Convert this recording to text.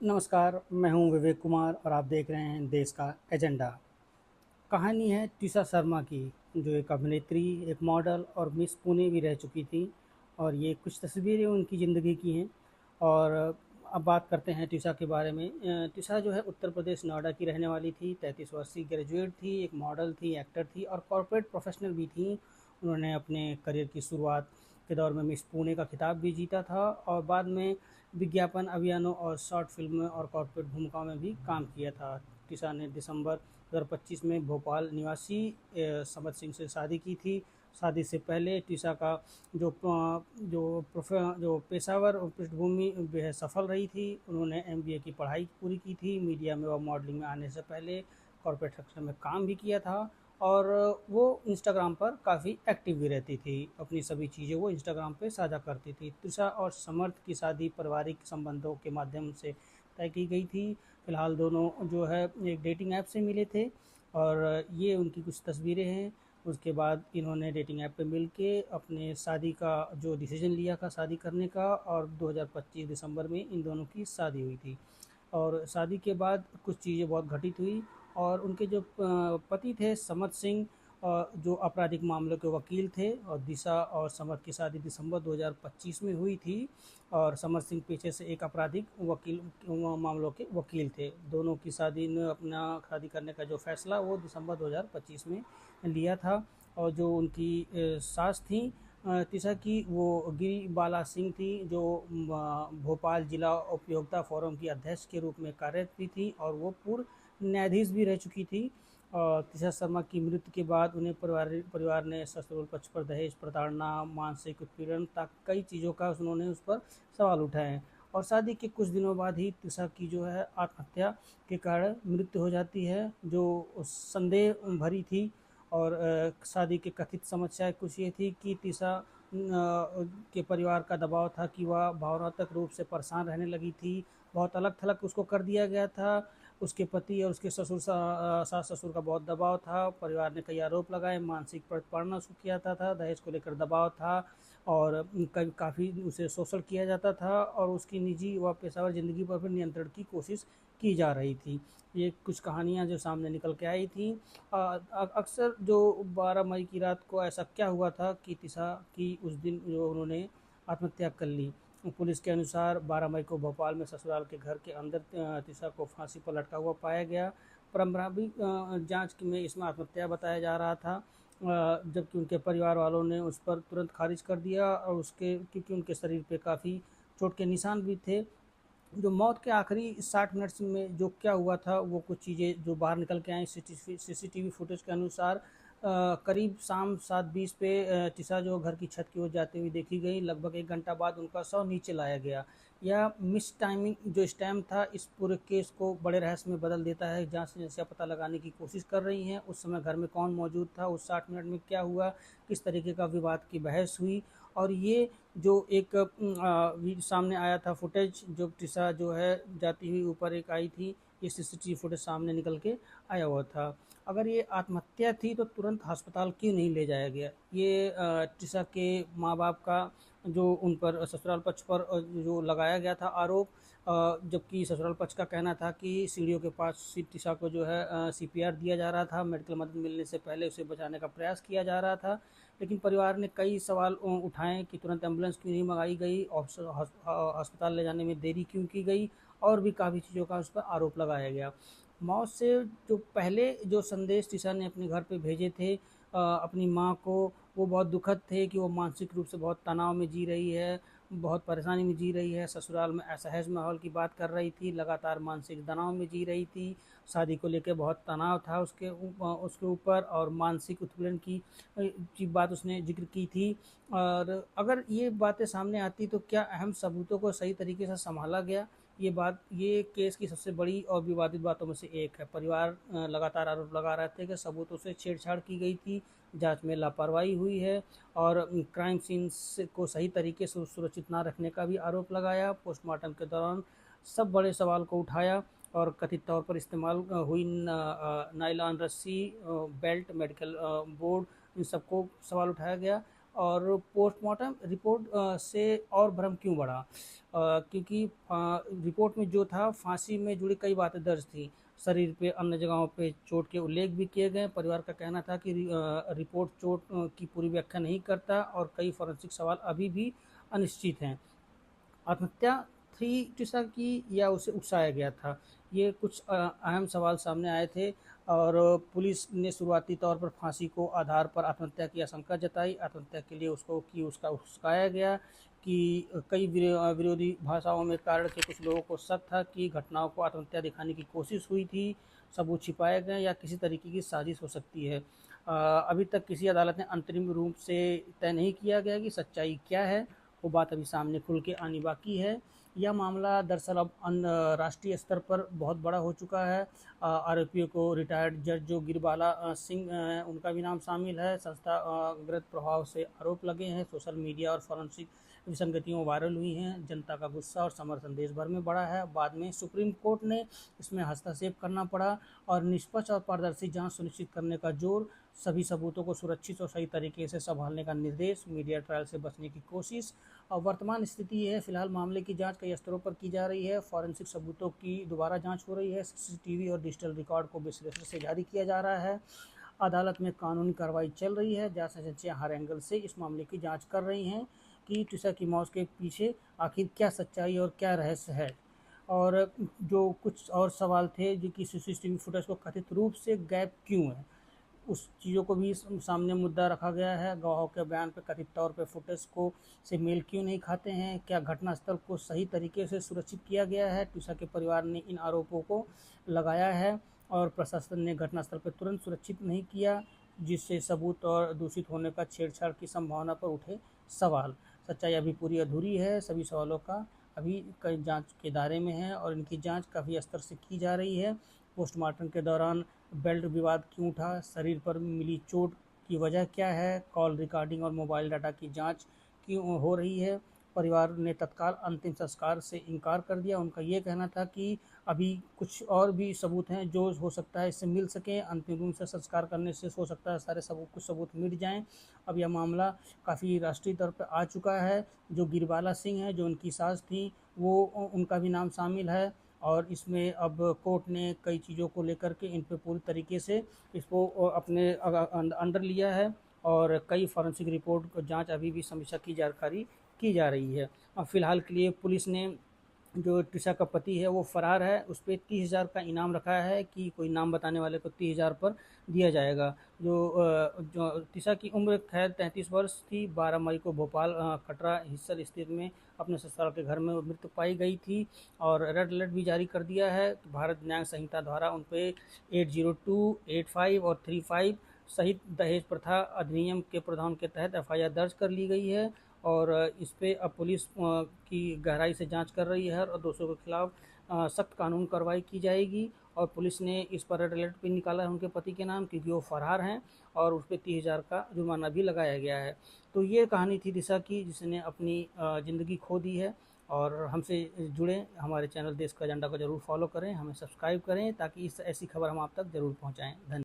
नमस्कार, मैं हूं विवेक कुमार और आप देख रहे हैं देश का एजेंडा। कहानी है टिशा शर्मा की, जो एक अभिनेत्री, एक मॉडल और मिस पुणे भी रह चुकी थी। और ये कुछ तस्वीरें उनकी ज़िंदगी की हैं। और अब बात करते हैं टिशा के बारे में। टिशा जो है उत्तर प्रदेश नोएडा की रहने वाली थी। 33 वर्षीय ग्रेजुएट थी, एक मॉडल थी, एक्टर थी और कॉर्पोरेट प्रोफेशनल भी थी। उन्होंने अपने करियर की शुरुआत के दौर में मिस पुणे का खिताब भी जीता था और बाद में विज्ञापन अभियानों और शॉर्ट फिल्म और कॉर्पोरेट भूमिकाओं में भी काम किया था। टिशा ने दिसंबर 2025 में भोपाल निवासी समर सिंह से शादी की थी। शादी से पहले टिशा का जो पेशेवर पृष्ठभूमि बेहद सफल रही थी। उन्होंने एमबीए की पढ़ाई पूरी की थी। मीडिया में व मॉडलिंग में आने से पहले कॉर्पोरेट सेक्टर में काम भी किया था। और वो इंस्टाग्राम पर काफ़ी एक्टिव भी रहती थी। अपनी सभी चीज़ें वो इंस्टाग्राम पे साझा करती थी। त्रिशा और समर्थ की शादी पारिवारिक संबंधों के माध्यम से तय की गई थी। फिलहाल दोनों जो है एक डेटिंग ऐप से मिले थे और ये उनकी कुछ तस्वीरें हैं। उसके बाद इन्होंने डेटिंग ऐप पे मिल के अपने शादी का जो डिसीजन लिया था शादी करने का, और 2025 दिसंबर में इन दोनों की शादी हुई थी। और शादी के बाद कुछ चीज़ें बहुत घटित हुई और उनके जो पति थे समर सिंह, जो आपराधिक मामलों के वकील थे, और दिशा और समर की शादी दिसंबर 2025 में हुई थी। और समर सिंह पीछे से एक आपराधिक वकील मामलों के वकील थे। दोनों की शादी ने अपना शादी करने का जो फैसला वो दिसंबर 2025 में लिया था। और जो उनकी सास थी तिशा की, वो गिरी बाला सिंह थी, जो भोपाल जिला उपयोगिता फोरम की अध्यक्ष के रूप में कार्यरत भी थी और वो पूर्व न्यायाधीश भी रह चुकी थी। और तिशा शर्मा की मृत्यु के बाद उन्हें परिवार ने ससुराल पक्ष पर दहेज, प्रताड़ना, मानसिक उत्पीड़न तक कई चीज़ों का उन्होंने उस पर सवाल उठाए हैं। और शादी के कुछ दिनों बाद ही तिशा की जो है आत्महत्या के कारण मृत्यु हो जाती है, जो संदेह भरी थी। और शादी की कथित समस्या कुछ ये थी कि तिशा के परिवार का दबाव था कि वह भावनात्मक रूप से परेशान रहने लगी थी। बहुत अलग थलग उसको कर दिया गया था। उसके पति और उसके सास ससुर का बहुत दबाव था। परिवार ने कई आरोप लगाए, मानसिक प्रताड़ना उसको किया जाता था, दहेज को लेकर दबाव था और कभी काफ़ी उसे शोषण किया जाता था और उसकी निजी व पेशेवर ज़िंदगी पर भी नियंत्रण की कोशिश की जा रही थी। ये कुछ कहानियाँ जो सामने निकल के आई थी। अक्सर जो 12 मई की रात को ऐसा क्या हुआ था कि तिशा की उस दिन जो उन्होंने आत्महत्या कर ली। पुलिस के अनुसार 12 मई को भोपाल में ससुराल के घर के अंदर तिशा को फांसी पर लटका हुआ पाया गया। प्रारंभिक जांच में इसमें आत्महत्या बताया जा रहा था, जबकि उनके परिवार वालों ने उस पर तुरंत खारिज कर दिया और उसके क्योंकि उनके शरीर पे काफ़ी चोट के निशान भी थे। जो मौत के आखिरी 60 मिनट्स में जो क्या हुआ था, वो कुछ चीज़ें जो बाहर निकल के आई सीसीटीवी फुटेज के अनुसार, करीब शाम 7:20 पे टिशा जो घर की छत की ओर जाते हुए देखी गई। लगभग 1 घंटा बाद उनका शव नीचे लाया गया। यह मिस टाइमिंग जो स्टैम्प था इस पूरे केस को बड़े रहस्य में बदल देता है। जांच एजेंसियां पता लगाने की कोशिश कर रही हैं उस समय घर में कौन मौजूद था, उस 60 मिनट में क्या हुआ, किस तरीके का विवाद की बहस हुई। और ये जो एक सामने आया था फुटेज, जो टिशा जो है जाती हुई ऊपर एक आई थी, ये सीसीटीवी फुटेज सामने निकल के आया हुआ था। अगर ये आत्महत्या थी तो तुरंत अस्पताल क्यों नहीं ले जाया गया? ये टिशा के माँ बाप का जो उन पर ससुराल पक्ष पर जो लगाया गया था आरोप, जबकि ससुराल पक्ष का कहना था कि सीढ़ियों के पास टिशा को जो है सीपीआर दिया जा रहा था, मेडिकल मदद मिलने से पहले उसे बचाने का प्रयास किया जा रहा था। लेकिन परिवार ने कई सवाल उठाए कि तुरंत एम्बुलेंस क्यों नहीं मंगाई गई, अस्पताल ले जाने में देरी क्यों की गई, और भी काफ़ी चीज़ों का उस पर आरोप लगाया गया। मौत से जो पहले जो संदेश टिशा ने अपने घर पे भेजे थे अपनी माँ को, वो बहुत दुखद थे कि वो मानसिक रूप से बहुत तनाव में जी रही है, बहुत परेशानी में जी रही है, ससुराल में असहज माहौल की बात कर रही थी, लगातार मानसिक तनाव में जी रही थी, शादी को लेकर बहुत तनाव था उसके ऊपर और मानसिक उत्पीड़न की बात उसने जिक्र की थी। और अगर ये बातें सामने आती तो क्या अहम सबूतों को सही तरीके से संभाला गया? ये केस की सबसे बड़ी और विवादित बातों में से एक है। परिवार लगातार आरोप लगा रहे थे कि सबूतों से छेड़छाड़ की गई थी, जांच में लापरवाही हुई है और क्राइम सीन को सही तरीके से सुरक्षित ना रखने का भी आरोप लगाया। पोस्टमार्टम के दौरान सब बड़े सवाल को उठाया और कथित तौर पर इस्तेमाल हुई नायलॉन रस्सी, बेल्ट, मेडिकल बोर्ड, इन सबको सवाल उठाया गया। और पोस्टमार्टम रिपोर्ट से और भ्रम क्यों बढ़ा? क्योंकि रिपोर्ट में जो था, फांसी में जुड़ी कई बातें दर्ज थी, शरीर पे अन्य जगहों पे चोट के उल्लेख भी किए गए। परिवार का कहना था कि रिपोर्ट चोट की पूरी व्याख्या नहीं करता और कई फोरेंसिक सवाल अभी भी अनिश्चित हैं। आत्महत्या थी टीसा की या उसे उकसाया गया था? ये कुछ अहम सवाल सामने आए थे और पुलिस ने शुरुआती तौर पर फांसी को आधार पर आत्महत्या की आशंका जताई। आत्महत्या के लिए उसका उकसाया गया कि कई विरोधी भाषाओं में कारण के कुछ लोगों को शक था कि घटनाओं को आत्महत्या दिखाने की कोशिश हुई थी, सबूत छिपाए गए या किसी तरीके की साजिश हो सकती है। अभी तक किसी अदालत ने अंतरिम रूप से तय नहीं किया गया कि सच्चाई क्या है, वो बात अभी सामने खुल के आनी बाकी है। यह मामला दरअसल अब राष्ट्रीय स्तर पर बहुत बड़ा हो चुका है। आरोपियों को रिटायर्ड जज जो गिरबाला सिंह उनका भी नाम शामिल है। संस्थागत प्रभाव से आरोप लगे हैं, सोशल मीडिया और फॉरेंसिक विसंगतियों वायरल हुई हैं, जनता का गुस्सा और समर्थन देश भर में बढ़ा है। बाद में सुप्रीम कोर्ट ने इसमें हस्तक्षेप करना पड़ा और निष्पक्ष और पारदर्शी जांच सुनिश्चित करने का जोर, सभी सबूतों को सुरक्षित और सही तरीके से संभालने का निर्देश, मीडिया ट्रायल से बचने की कोशिश। और वर्तमान स्थिति ये है, फिलहाल मामले की जांच कई स्तरों पर की जा रही है। फॉरेंसिक सबूतों की दोबारा जांच हो रही है, सीसीटीवी और डिजिटल रिकॉर्ड को विश्लेषण से जारी किया जा रहा है। अदालत में कानूनी कार्रवाई चल रही है, जांच एजेंसियां हर एंगल से इस मामले की जांच कर रही हैं कि टीसा की मौत के पीछे आखिर क्या सच्चाई और क्या रहस्य है। और जो कुछ और सवाल थे जो कि सीसीटीवी फुटेज को कथित रूप से गैप क्यों है, उस चीज़ों को भी सामने मुद्दा रखा गया है। गवाहों के बयान पर कथित तौर पर फुटेज को से मेल क्यों नहीं खाते हैं, क्या घटनास्थल को सही तरीके से सुरक्षित किया गया है। टीसा के परिवार ने इन आरोपों को लगाया है और प्रशासन ने घटनास्थल पर तुरंत सुरक्षित नहीं किया, जिससे सबूत और दूषित होने का छेड़छाड़ की संभावना पर उठे सवाल। सच्चाई अभी पूरी अधूरी है, सभी सवालों का अभी कई जांच के दायरे में है और इनकी जांच काफ़ी स्तर से की जा रही है। पोस्टमार्टम के दौरान बेल्ट विवाद क्यों उठा, शरीर पर मिली चोट की वजह क्या है, कॉल रिकॉर्डिंग और मोबाइल डाटा की जांच क्यों हो रही है। परिवार ने तत्काल अंतिम संस्कार से इनकार कर दिया। उनका ये कहना था कि अभी कुछ और भी सबूत हैं जो हो सकता है इससे मिल सकें, अंतिम रूप से संस्कार करने से हो सकता है सारे कुछ सबूत मिट जाएं। अब यह मामला काफ़ी राष्ट्रीय तौर पर आ चुका है। जो गिरबाला सिंह है, जो उनकी सास थी, वो उनका भी नाम शामिल है और इसमें अब कोर्ट ने कई चीज़ों को लेकर के इन पे पूरी तरीके से इसको अपने अंडर लिया है और कई फॉरेंसिक रिपोर्ट को जांच अभी भी समीक्षा की जानकारी की जा रही है। अब फिलहाल के लिए पुलिस ने जो टीसा का पति है वो फरार है, उस पर 30,000 का इनाम रखा है कि कोई नाम बताने वाले को 30,000 पर दिया जाएगा। जो टीसा की उम्र खैर 33 वर्ष थी। 12 मई को भोपाल कटरा हिस्सर स्थित में अपने ससुराल के घर में मृत्यु पाई गई थी और रेड अलर्ट भी जारी कर दिया है। भारत न्याय संहिता द्वारा उन पर 802, 85 और 35 सहित दहेज प्रथा अधिनियम के प्रावधान के तहत एफआईआर दर्ज कर ली गई है और इस पे अब पुलिस की गहराई से जांच कर रही है और दोषियों के खिलाफ सख्त कानून कार्रवाई की जाएगी। और पुलिस ने इस पर रेड अलर्ट भी निकाला है उनके पति के नाम, क्योंकि वो फरार हैं और उस पर 30,000 का जुर्माना भी लगाया गया है। तो ये कहानी थी दिशा की, जिसने अपनी ज़िंदगी खो दी है। और हमसे जुड़े, हमारे चैनल देश का एजेंडा को ज़रूर फॉलो करें, हमें सब्सक्राइब करें ताकि इस ऐसी खबर हम आप तक ज़रूर पहुँचाएँ। धन्यवाद।